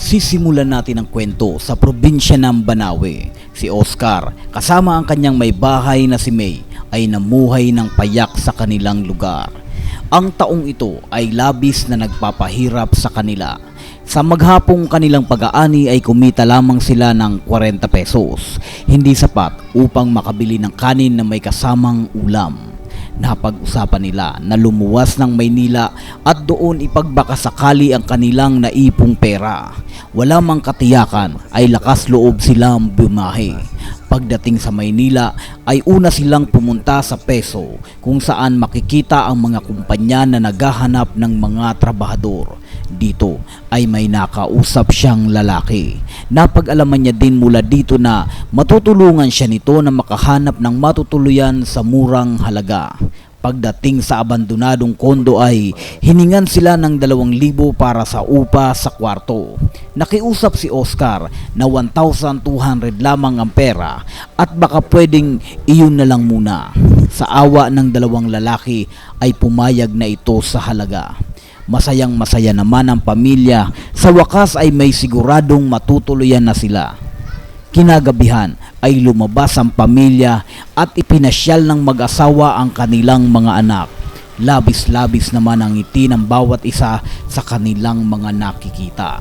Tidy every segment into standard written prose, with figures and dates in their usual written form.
Sisimulan natin ang kwento sa probinsya ng Banawe. Si Oscar, kasama ang kanyang may bahay na si May, ay namuhay ng payak sa kanilang lugar. Ang taong ito ay labis na nagpapahirap sa kanila. Sa maghapong kanilang pag-aani ay kumita lamang sila ng 40 pesos. Hindi sapat upang makabili ng kanin na may kasamang ulam. Napag-usapan nila na lumuwas ng Maynila at doon ipagbakasakali ang kanilang naipong pera. Wala mang katiyakan ay lakas loob silang bumahe. Pagdating sa Maynila ay una silang pumunta sa Peso kung saan makikita ang mga kumpanya na naghahanap ng mga trabahador. Dito ay may nakausap siyang lalaki. Napag-alaman niya din mula dito na matutulungan siya nito na makahanap ng matutuluyan sa murang halaga. Pagdating sa abandonadong kondo ay hiningan sila ng 2,000 para sa upa sa kwarto. Nakiusap si Oscar na 1,200 lamang ang pera at baka pwedeng iyon na lang muna. Sa awa ng dalawang lalaki ay pumayag na ito sa halaga. Masayang masaya naman ang pamilya, sa wakas ay may siguradong matutuluyan na sila. Kinagabihan ay lumabas ang pamilya at ipinasyal ng mag-asawa ang kanilang mga anak. Labis-labis naman ang ngiti ng bawat isa sa kanilang mga nakikita.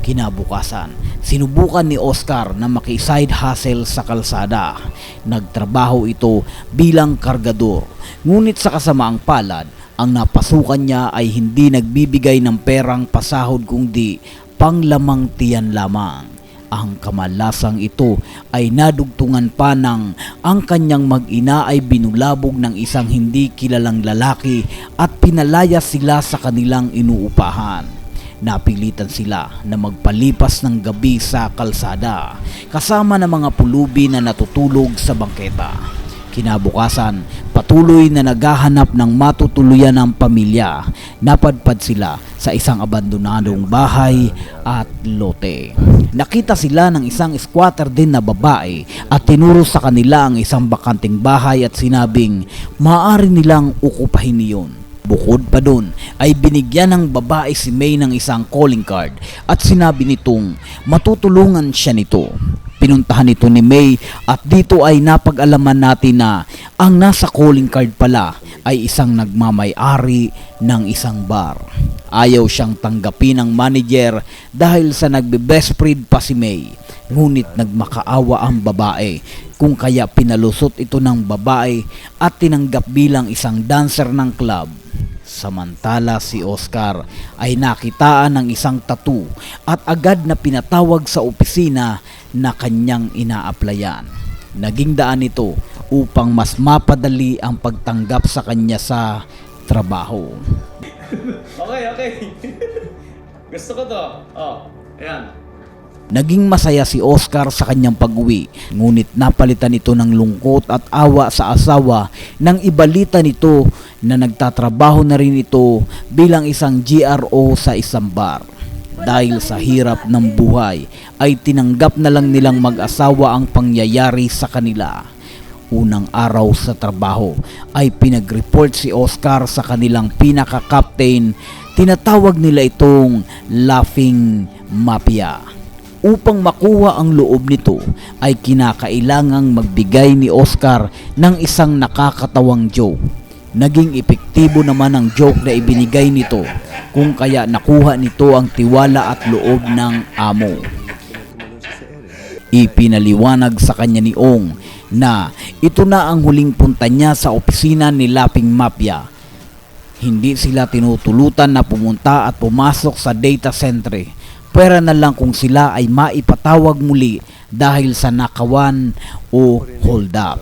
Kinabukasan, sinubukan ni Oscar na maki-side hustle sa kalsada. Nagtrabaho ito bilang kargador, ngunit sa kasamaang palad, ang napasukan niya ay hindi nagbibigay ng perang pasahod kundi panglamang tiyan lamang. Ang kamalasang ito ay nadugtungan pa ng ang kanyang mag-ina ay binulabog ng isang hindi kilalang lalaki at pinalaya sila sa kanilang inuupahan. Napilitan sila na magpalipas ng gabi sa kalsada kasama ng mga pulubi na natutulog sa bangketa. Kinabukasan, patuloy na naghahanap ng matutuluyan ng pamilya. Napadpad sila sa isang abandonadong bahay at lote. Nakita sila ng isang squatter din na babae at tinuro sa kanila ang isang bakanting bahay at sinabing maaari nilang ukupahin iyon. Bukod pa doon ay binigyan ng babae si May ng isang calling card at sinabi nitong matutulungan siya nito. Pinuntahan ito ni May at dito ay napag-alaman natin na ang nasa calling card pala ay isang nagmamay-ari ng isang bar. Ayaw siyang tanggapin ng manager dahil sa nagbe-best friend pa si May. Ngunit nagmakaawa ang babae kung kaya pinalusot ito ng babae at tinanggap bilang isang dancer ng club. Samantala si Oscar ay nakitaan ng isang tattoo at agad na pinatawag sa opisina na kanyang ina-applyan. Naging daan ito upang mas mapadali ang pagtanggap sa kanya sa trabaho. Okay. Gusto ko to. Ayan. Naging masaya si Oscar sa kanyang pag-uwi, ngunit napalitan ito ng lungkot at awa sa asawa nang ibalita nito na nagtatrabaho na rin ito bilang isang GRO sa isang bar. Dahil sa hirap ng buhay ay tinanggap na lang nilang mag-asawa ang pangyayari sa kanila. Unang araw sa trabaho ay pinag-report si Oscar sa kanilang pinaka-captain. Tinatawag nila itong Laughing Mafia. Upang makuha ang loob nito ay kinakailangang magbigay ni Oscar ng isang nakakatawang joke. Naging epektibo naman ang joke na ibinigay nito kung kaya nakuha nito ang tiwala at loob ng amo. Ipinaliwanag sa kanya ni Ong na ito na ang huling punta niya sa opisina ni Laughing Mafia. Hindi sila tinutulutan na pumunta at pumasok sa data center. Pwera na lang kung sila ay maipatawag muli dahil sa nakawan o hold up.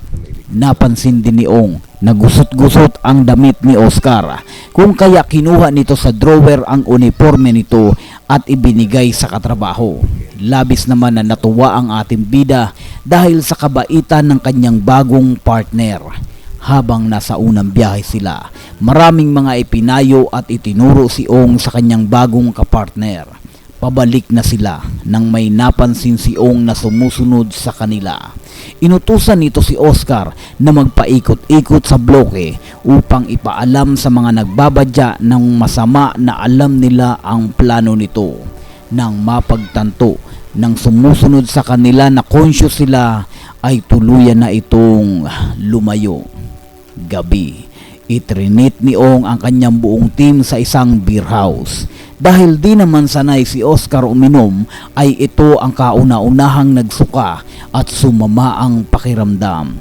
Napansin din ni Ong na gusot-gusot ang damit ni Oscar kung kaya kinuha nito sa drawer ang uniforme nito at ibinigay sa katrabaho. Labis naman na natuwa ang ating bida dahil sa kabaitan ng kanyang bagong partner. Habang nasa unang biyahe sila, maraming mga ipinayo at itinuro si Ong sa kanyang bagong kapartner. Pabalik na sila nang may napansin si Ong na sumusunod sa kanila. Inutusan nito si Oscar na magpaikot-ikot sa bloke upang ipaalam sa mga nagbabadya ng masama na alam nila ang plano nito. Nang mapagtanto ng sumusunod sa kanila na conscious sila, ay tuluyan na itong lumayo. Gabi, itrinit ni Ong ang kanyang buong team sa isang beer house. Dahil di naman sanay si Oscar uminom, ay ito ang kauna-unahang nagsuka at sumama ang pakiramdam.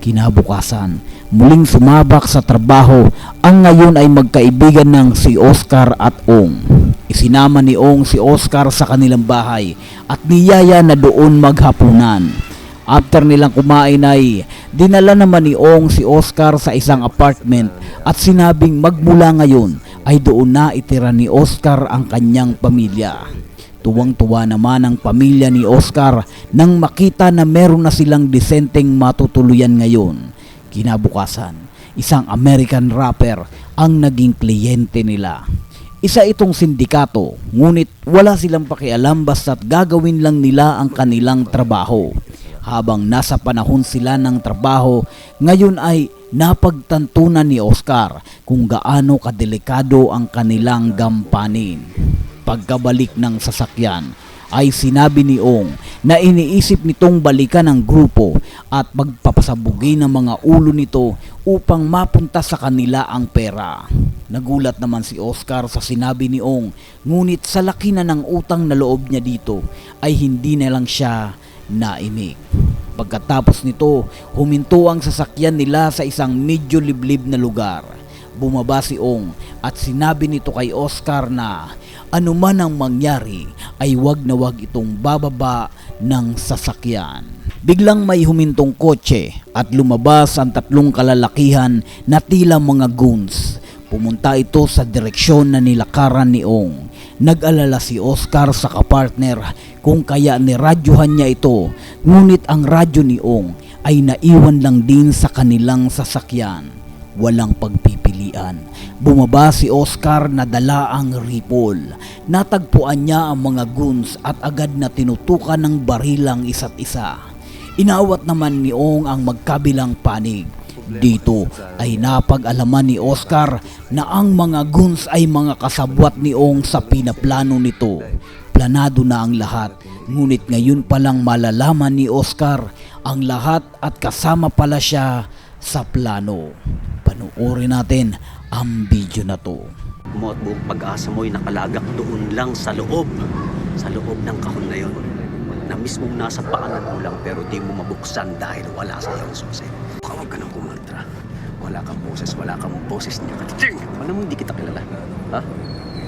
Kinabukasan, muling sumabak sa trabaho ang ngayon ay magkaibigan ng si Oscar at Ong. Isinama ni Ong si Oscar sa kanilang bahay at niyaya na doon maghapunan. After nilang kumain ay dinala naman ni Ong si Oscar sa isang apartment at sinabing magmula ngayon ay doon na itira ni Oscar ang kanyang pamilya. Tuwang-tuwa naman ang pamilya ni Oscar nang makita na meron na silang disenteng matutuluyan ngayon. Kinabukasan, isang American rapper ang naging kliyente nila. Isa itong sindikato, ngunit wala silang pakialam basta't gagawin lang nila ang kanilang trabaho. Habang nasa panahon sila ng trabaho, ngayon ay napagtantunan ni Oscar kung gaano kadelikado ang kanilang gampanin. Pagkabalik ng sasakyan, ay sinabi ni Ong na iniisip nitong balikan ang grupo at magpapasabugi ng mga ulo nito upang mapunta sa kanila ang pera. Nagulat naman si Oscar sa sinabi ni Ong, ngunit sa laki na ng utang na loob niya dito ay hindi na lang siya naimik. Pagkatapos nito, huminto ang sasakyan nila sa isang medyo liblib na lugar. Bumaba si Ong at sinabi nito kay Oscar na anuman ang mangyari ay wag na wag itong bababa ng sasakyan. Biglang may humintong kotse at lumabas ang tatlong kalalakihan na tila mga goons. Pumunta ito sa direksyon na nilakaran ni Ong. Nag-alala si Oscar sa kapartner kung kaya niradyohan niya ito, ngunit ang radyo ni Ong ay naiwan lang din sa kanilang sasakyan. Walang pagpipilian. Bumaba si Oscar na dala ang rifle. Natagpuan niya ang mga goons at agad na tinutukan ng barilang isa't isa. Inawat naman ni Ong ang magkabilang panig. Dito ay napag-alaman ni Oscar na ang mga goons ay mga kasabwat ni Ong sa pinaplano nito. Planado na ang lahat, ngunit ngayon palang malalaman ni Oscar ang lahat at kasama pala siya sa plano. Panuorin natin ang video na to. Mo at buong pag-asa mo'y nakalagak doon lang sa loob ng kahon na yon, na mismong nasa paanan mo lang pero di mo mabuksan dahil wala sa iyong susi. Huwag ka nang kumantra. Wala kang boses niya. Alam mo, hindi kita kilala. Ha?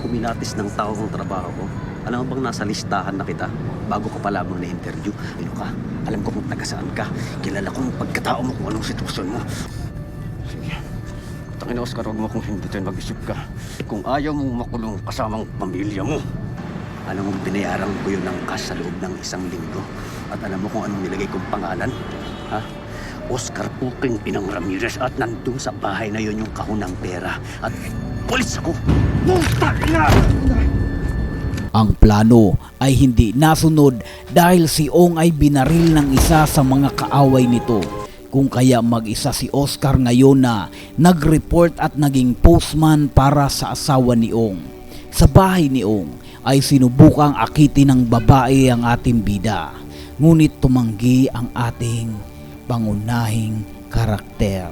Kumilatis ng tao kong trabaho ko. Alam mo bang nasa listahan na kita bago ka pa lamang na-interview? Ano ka? Alam ko kung taga saan ka. Kilala ko ang pagkatao mo kung anong sitwasyon mo. Sige. Tangina Oscar, huwag mo kung hindi tayo mag-isip ka. Kung ayaw mong makulong kasamang pamilya mo. Alam mo, binayaran ko yun ng cash sa loob ng 1 linggo. At alam mo kung anong nilagay kong pangalan? Ha? Oscar Puking Pinang Ramirez, at nandun sa bahay na yun yung kahon ng pera. At pulis ako! Puta na! Ang plano ay hindi nasunod dahil si Ong ay binaril ng isa sa mga kaaway nito. Kung kaya mag-isa si Oscar ngayon na nag-report at naging postman para sa asawa ni Ong. Sa bahay ni Ong ay sinubukang akitin ng babae ang ating bida. Ngunit tumanggi ang ating pangunahing karakter.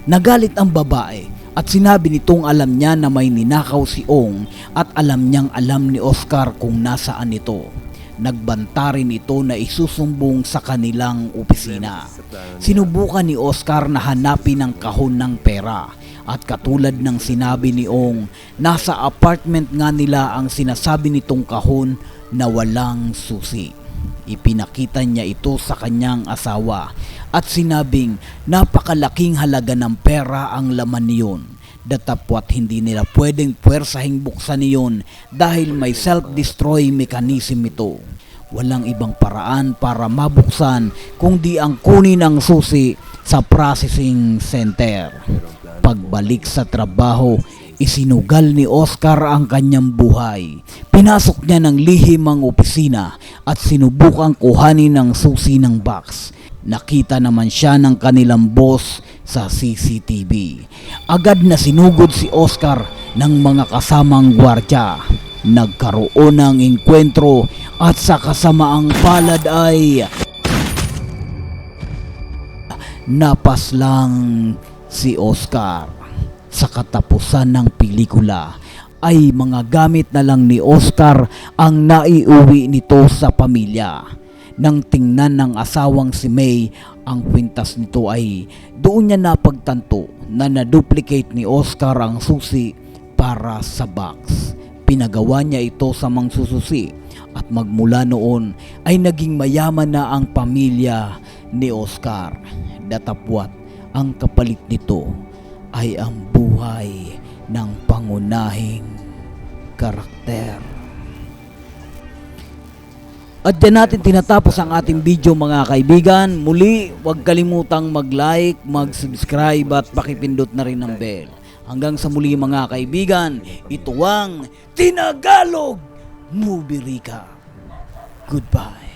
Nagalit ang babae at sinabi nitong alam niya na may ninakaw si Ong at alam niyang alam ni Oscar kung nasaan ito. Nagbanta rin ito na isusumbong sa kanilang opisina. Sinubukan ni Oscar na hanapin ang kahon ng pera at katulad ng sinabi ni Ong, nasa apartment nga nila ang sinasabi nitong kahon na walang susi. Ipinakita niya ito sa kanyang asawa at sinabing napakalaking halaga ng pera ang laman niyon. Datapwat hindi nila pwedeng puwersahing buksan niyon dahil may self-destroy mechanism ito. Walang ibang paraan para mabuksan kundi ang kunin ang susi sa processing center. Pagbalik sa trabaho, isinugal ni Oscar ang kanyang buhay. Pinasok niya ng lihim ang opisina at sinubukang kuhanin ang susi ng box. Nakita naman siya ng kanilang boss sa CCTV. Agad na sinugod si Oscar ng mga kasamang gwardya. nagkaroon ng engkwentro at sa kasamaang palad ay napaslang si Oscar. Sa katapusan ng pelikula ay mga gamit na lang ni Oscar ang naiuwi nito sa pamilya. Nang tingnan ng asawang si May ang kwintas nito ay doon niya napagtanto na na-duplicate ni Oscar ang susi para sa box. Pinagawa niya ito sa mangsususi at magmula noon ay naging mayaman na ang pamilya ni Oscar. Datapwat ang kapalit nito ay ang buhay ng pangunahing karakter. At dyan natin tinatapos ang ating video mga kaibigan. Muli, huwag kalimutang mag-like, mag-subscribe at pakipindot na rin ng bell. Hanggang sa muli mga kaibigan, ito ang Tinagalog Movie Recap. Goodbye.